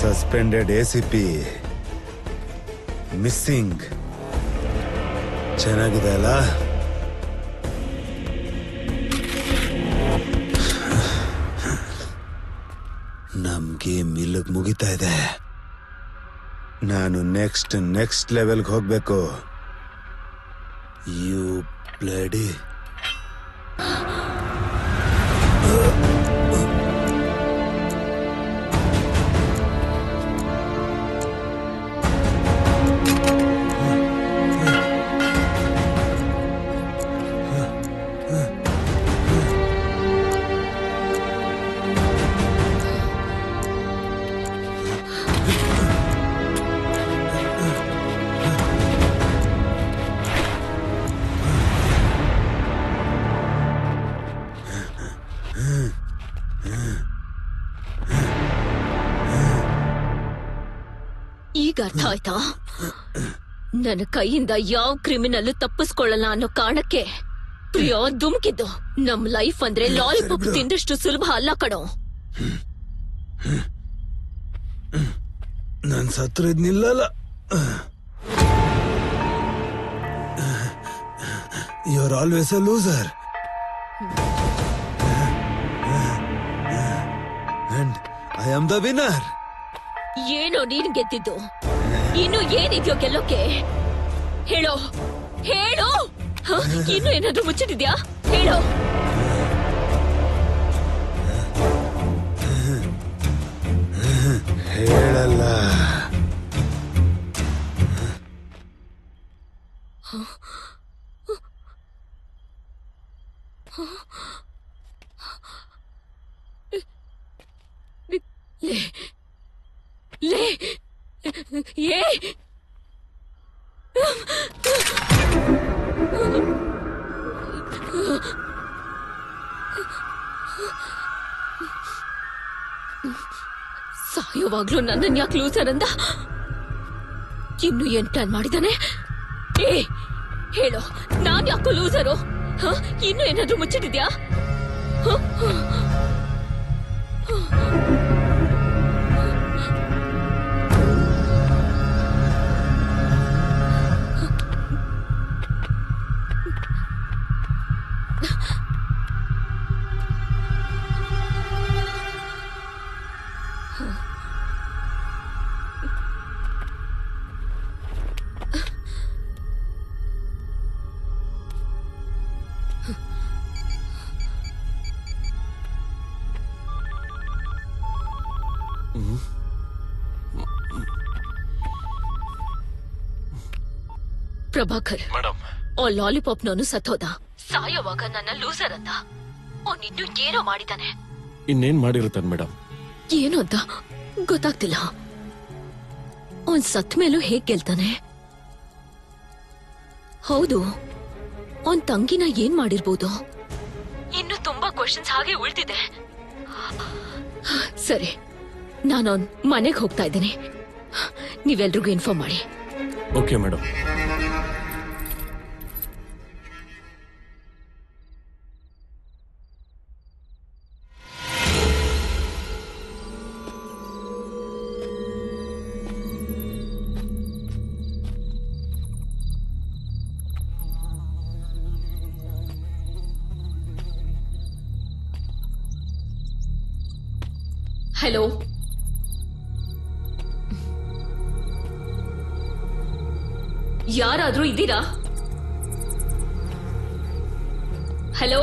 Suspended ACP missing. ಚೆನ್ನಾಗಿದೆ ಅಲ್ಲ? ನಮ್ ಗೇಮ್ ಇಲ್ಲಿಗೆ ಮುಗಿತಾ ಇದೆ. ನಾನು ನೆಕ್ಸ್ಟ್ ಲೆವೆಲ್ಗೆ ಹೋಗ್ಬೇಕು. You bloody. ಈಗ ಅರ್ಥ ಆಯ್ತಾ? ನನ್ನ ಕೈಯಿಂದ ಯಾವ ಕ್ರಿಮಿನಲ್ ತಪ್ಪಿಸ್ಕೊಳ್ಳಲ್ಲ ಅನ್ನೋ ಕಾರಣಕ್ಕೆ ಪ್ರಿಯಾ ಧುಮುಕಿದ್ದು. ನಮ್ ಲೈಫ್ ಅಂದ್ರೆ ಲಾಲಿಪಾಪ್ ತಿಂದಷ್ಟು ಸುಲಭ ಅಲ್ಲ ಕಣೋ. ನನ್ ಸತ್ರ ನಿಲ್ಲಲ್ಲ. You are always a loser and I am the winner. ಏನೋ ನೀನ್ ಗೆದ್ದಿದ್ದು, ಇನ್ನು ಏನಿದ್ಯೋ ಗೆಲ್ಲೋಕೆ? ಹೇಳೋ ಹೇಳೋ. ಇನ್ನು ಏನಾದ್ರೂ ಮುಚ್ಚಿಟ್ಟಿದ್ಯಾ? ಹೇಳೋ. ಹೇಳಲ್ಲ. ಲೇ ಏ ಸಾಯೋವಾಗ್ಲೂ ನನ್ನನ್ ಯಾಕೆ ಲೂಸರ್ ಅಂದ? ಇನ್ನು ಏನ್ ಪ್ಲಾನ್ ಮಾಡಿದಾನೆ? ಏ ಹೇಳೋ, ನಾನ್ ಯಾಕೋ ಲೂಸರು? ಇನ್ನು ಏನಾದ್ರೂ ಮುಚ್ಚಿಟ್ಟಿದ್ಯಾ? ಪ್ರಭಾಕರ್ ಮೇಡಮ್, ಆ ಲಾಲಿಪಾಪ್ ನವನು ಸತ್ತೋದ. ಸಾಯೋವಾಗ ನನ್ನ ಲೂಸರ್ ಅಂತ ಅವನಿನ್ನೂ ಏನೋ ಮಾಡಿದಾನೆ. ಇನ್ನೇನ್ ಮಾಡಿರುತ್ತಾನೆ ಮೇಡಮ್? ಏನು ಅಂತ ಗೊತ್ತಾಗ್ತಿಲ್ಲ. ಅವನ್ ಸತ್ ಮೇಲೂ ಹೇಗ್ ಗೆಲ್ತಾನೆ? ಹೌದು, ಅವನ್ ತಂಗಿನ ಏನ್ ಮಾಡಿರ್ಬೋದು? ಇನ್ನು ತುಂಬಾ ಕ್ವಶನ್ಸ್ ಹಾಗೆ ಉಳ್ದಿದೆ. ಸರಿ, ನಾನು ಅವನ್ ಮನೆಗೆ ಹೋಗ್ತಾ ಇದ್ದೀನಿ. ನೀವೆಲ್ರಿಗೂ ಇನ್ಫಾರ್ಮ್ ಮಾಡಿ. Okay madam. ಹಲೋ, ಯಾರಾದ್ರೂ ಇದ್ದೀರಾ? ಹಲೋ,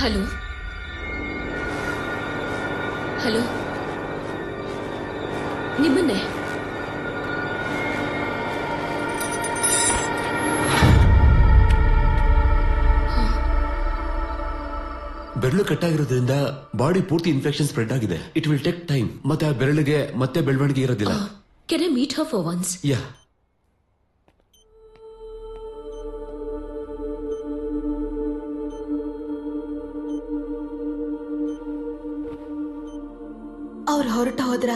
ಹಲೋ ಹಲೋ, ನಿಮ್ಮನ್ನೇ. ಬೆರಳು ಕಟ್ಟಾಗಿರೋದ್ರಿಂದ ಬಾಡಿ ಪೂರ್ತಿ ಇನ್ಫೆಕ್ಷನ್ ಸ್ಪ್ರೆಡ್ ಆಗಿದೆ. It will take time. ಮತ್ತೆ ಆ ಬೆರಳಿಗೆ ಮತ್ತೆ ಬೆಳವಣಿಗೆ ಇರೋದಿಲ್ಲ. Can I meet her for once? ಯಾ. ಅವ್ರು ಹೊರಟ ಹೋದ್ರ?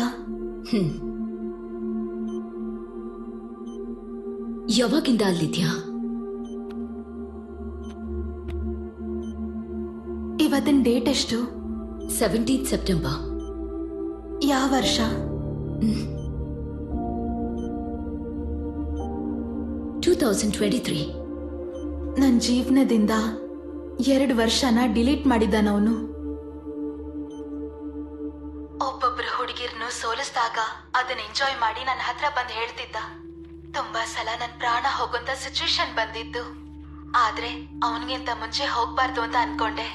ಯಾವಾಗಿಂದ ಅಲ್ಲಿದ್ಯಾ? ಇವತ್ತಿನ ಡೇಟ್ ಎಷ್ಟು? 17th September. ಯಾವ ವರ್ಷ? 2023. ನನ್ನ ಜೀವನದಿಂದ 2 ವರ್ಷನ ಡಿಲೀಟ್ ಮಾಡಿದ್ದಾನವನು. ಒಬ್ಬೊಬ್ರು ಹುಡುಗಿರ್ನು ಸೋಲಿಸಿದಾಗ ಅದನ್ನ ಎಂಜಾಯ್ ಮಾಡಿ ನನ್ನ ಹತ್ರ ಬಂದು ಹೇಳ್ತಿದ್ದ. ತುಂಬಾ ಸಲ ನನ್ನ ಪ್ರಾಣ ಹೋಗುವಂತ ಸಿಚುವೇಶನ್ ಬಂದಿದ್ದು. ಆದ್ರೆ ಅವನಿಗಿಂತ ಮುಂಚೆ ಹೋಗ್ಬಾರ್ದು ಅಂತ ಅನ್ಕೊಂಡೆ.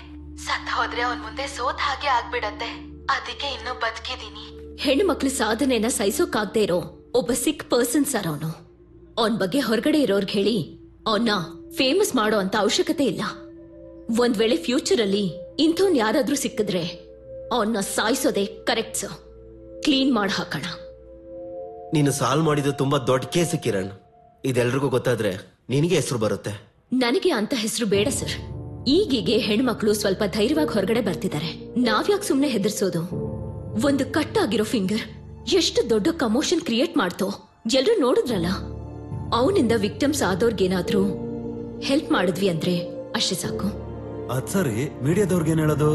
ಸತ್ ಹೋದ್ರೆ ಅವನ್ ಮುಂದೆ ಸೋತ್ ಹಾಗೆ ಆಗ್ಬಿಡತ್ತೆ. ಅದಕ್ಕೆ ಇನ್ನೂ ಬದುಕಿದೀನಿ. ಹೆಣ್ಣು ಮಕ್ಳು ಸಾಧನೆನ ಸಹಿಸೋಕಾಗ್ದೇ ಇರೋ ಒಬ್ಬ ಸಿಕ್ ಪರ್ಸನ್ ಸರ್ ಅವನು. ಅವನ್ ಬಗ್ಗೆ ಹೊರಗಡೆ ಇರೋರ್ಗೆ ಹೇಳಿ ಅವನ್ನ ಫೇಮಸ್ ಮಾಡೋ ಅಂತ ಅವಶ್ಯಕತೆ ಇಲ್ಲ. ಒಂದ್ ವೇಳೆ ಫ್ಯೂಚರ್ ಅಲ್ಲಿ ಇಂಥವ್ನ್ ಯಾರಾದ್ರೂ ಸಿಕ್ಕಿದ್ರೆ ಅವನ್ನ ಸಾಯಿಸೋದೆ ಕರೆಕ್ಟ್ ಸರ್. ಕ್ಲೀನ್ ಮಾಡಿ ಹಾಕೋಣ. ನೀನು ಸಾಲ್ವ್ ಮಾಡಿದ್ದು ತುಂಬಾ ದೊಡ್ಡ ಕೇಸ್ ಕಿರಣ್. ಇದೆಲ್ರಿಗೂ ಗೊತ್ತಾದ್ರೆ ನಿನಗೆ ಹೆಸರು ಬರುತ್ತೆ. ನನಗೆ ಅಂತ ಹೆಸರು ಬೇಡ ಸರ್. ಈಗೀಗೆ ಹೆಣ್ಮಕ್ಳು ಸ್ವಲ್ಪ ಧೈರ್ಯವಾಗಿ ಹೊರಗಡೆ ಬರ್ತಿದ್ದಾರೆ. ನಾವ್ಯಾಕೆ ಸುಮ್ನೆ ಹೆದರ್ಸೋದು? ಒಂದು ಕಟ್ ಆಗಿರೋ ಫಿಂಗರ್ ಎಷ್ಟು ದೊಡ್ಡ ಕಮೋಷನ್ ಕ್ರಿಯೇಟ್ ಮಾಡ್ತೋ ಎಲ್ರು ನೋಡಿದ್ರಲ್ಲ. ಅವನಿಂದ ವಿಕ್ಟಿಮ್ಸ್ ಆದವ್ರಿಗೇನಾದ್ರೂ ಹೆಲ್ಪ್ ಮಾಡಿದ್ವಿ ಅಂದ್ರೆ ಅಷ್ಟೇ ಸಾಕು. ಅದ್ ಸರಿ, ಮೀಡಿಯಾದವ್ರಿಗೇನ್ ಹೇಳೋದು?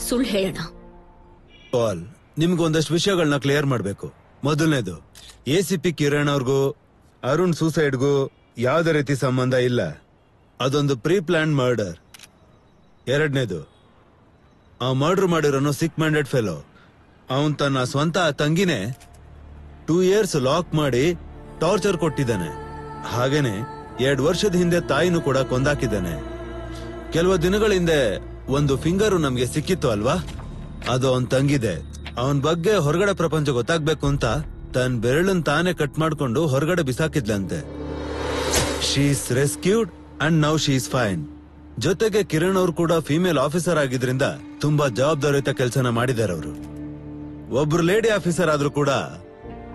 ಸುಳ್ಳು ಹೇಳೋಣ. ಪಾಲ್, ನಿಮ್ಗೊಂದಷ್ಟು ವಿಷಯಗಳನ್ನ ಕ್ಲಿಯರ್ ಮಾಡ್ಬೇಕು. ಮೊದಲನೇದು, ACP ಕಿರಣ್ ಅವ್ರಿಗೂ ಅರುಣ್ ಸೂಸೈಡ್ಗೂ ಯಾವ್ದೇ ರೀತಿ ಸಂಬಂಧ ಇಲ್ಲ. ಅದೊಂದು ಪ್ರೀ ಪ್ಲಾನ್ ಮರ್ಡರ್. ಎರಡನೇದು, ಆ ಮರ್ಡರ್ ಮಾಡಿರೋನು ಸಿಕ್ ಮೈಂಡೆಡ್ ಫೆಲೋ. ಅವನ್ ತನ್ನ ಸ್ವಂತ ತಂಗಿನೇ 2 years ಲಾಕ್ ಮಾಡಿ ಟಾರ್ಚರ್ ಕೊಟ್ಟಿದ್ದಾನೆ. ಹಾಗೇನೆ 2 ವರ್ಷದ ಹಿಂದೆ ತಾಯಿನೂ ಕೂಡ ಕೊಂದಾಕಿದ್ದಾನೆ. ಕೆಲವು ದಿನಗಳ ಹಿಂದೆ ಒಂದು ಫಿಂಗರು ನಮ್ಗೆ ಸಿಕ್ಕಿತ್ತು ಅಲ್ವಾ? ಅದು ಅವನ್ ತಂಗಿದೆ. ಅವನ್ ಬಗ್ಗೆ ಹೊರಗಡೆ ಪ್ರಪಂಚ ಗೊತ್ತಾಗ್ಬೇಕು ಅಂತ ತನ್ನ ಬೆರಳನ್ ತಾನೇ ಕಟ್ ಮಾಡ್ಕೊಂಡು ಹೊರಗಡೆ ಬಿಸಾಕಿದ್ಲಂತೆ. She is rescued and now she is fine. ಜೊತೆಗೆ ಕಿರಣ್ ಅವ್ರು ಕೂಡ ಫಿಮೇಲ್ ಆಫೀಸರ್ ಆಗಿದ್ರಿಂದ ತುಂಬಾ ಜವಾಬ್ದಾರಿಯುತ ಕೆಲಸನ ಮಾಡಿದ್ದಾರೆ ಅವರು. ಒಬ್ರು ಲೇಡಿ ಆಫೀಸರ್ ಆದ್ರೂ ಕೂಡ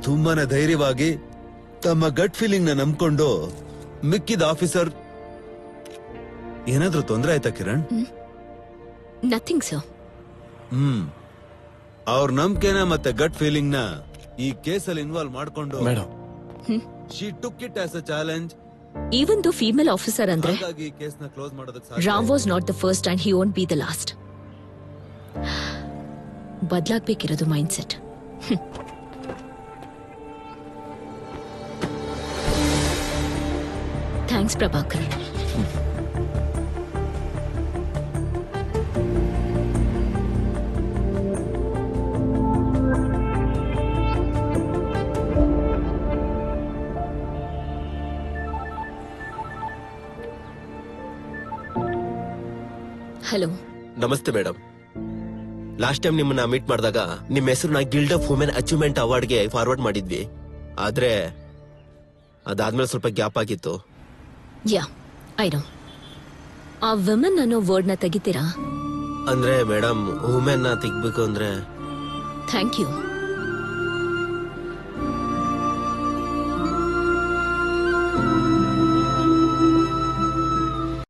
ತುಂಬಾನೇ ಧೈರ್ಯವಾಗಿ ತಮ್ಮ ಗಟ್ ಫೀಲಿಂಗ್ ನ ನಂಬ್ಕೊಂಡು ಮಿಕ್ಕಿದ ಆಫೀಸರ್. ಏನಾದ್ರೂ ತೊಂದರೆ ಆಯ್ತಾ ಕಿರಣ್? Nothing sir. ಅವ್ರ ನಂಬಿಕೆನ ಮತ್ತೆ ಗಟ್ ಫೀಲಿಂಗ್ ನ ಈ ಕೇಸಲ್ಲಿ ಇನ್ವಾಲ್ವ್ ಮಾಡ್ಕೊಂಡು madam, she took it as a challenge. Even the female officer ಅಂದ್ರೆ ಹಾಗಾಗಿ ಕೇಸ್ನ ಕ್ಲೋಸ್ ಮಾಡೋದಕ್ಕೆ Ram was not the first and he won't be the last. ಬದಲಾಗ್ಬೇಕಿರೋದು mind set. Thanks Prabhakar. Hello. ನಮಸ್ತೆ ಮೇಡಮ್. ಲಾಸ್ಟ್ ಟೈಮ್ ನಿಮ್ಮನ್ನ ಮೀಟ್ ಮಾಡಿದಾಗ ನಿಮ್ಮ ಹೆಸರನ್ನ ಗಿಲ್ಡ್ ಆಫ್ ವುಮೆನ್ ಅಚೀವ್ಮೆಂಟ್ ಅವಾರ್ಡ್ಗೆ ಫಾರ್ವರ್ಡ್ ಮಾಡಿದ್ವಿ. ಆದ್ರೆ ಅದಾದ್ಮೇಲೆ ಸ್ವಲ್ಪ ಗ್ಯಾಪ್ ಆಗಿತ್ತು. Yeah, I know. ಆ ವುಮೆನ್ ಅನ್ನೋ ವರ್ಡ್ ನ ತೆಗಿತೀರಾ? ಅಂದ್ರೆ ಮೇಡಮ್, ವುಮೆನ್ ನ ತೆಗ್ಬೇಕು ಅಂದ್ರೆ. Thank you.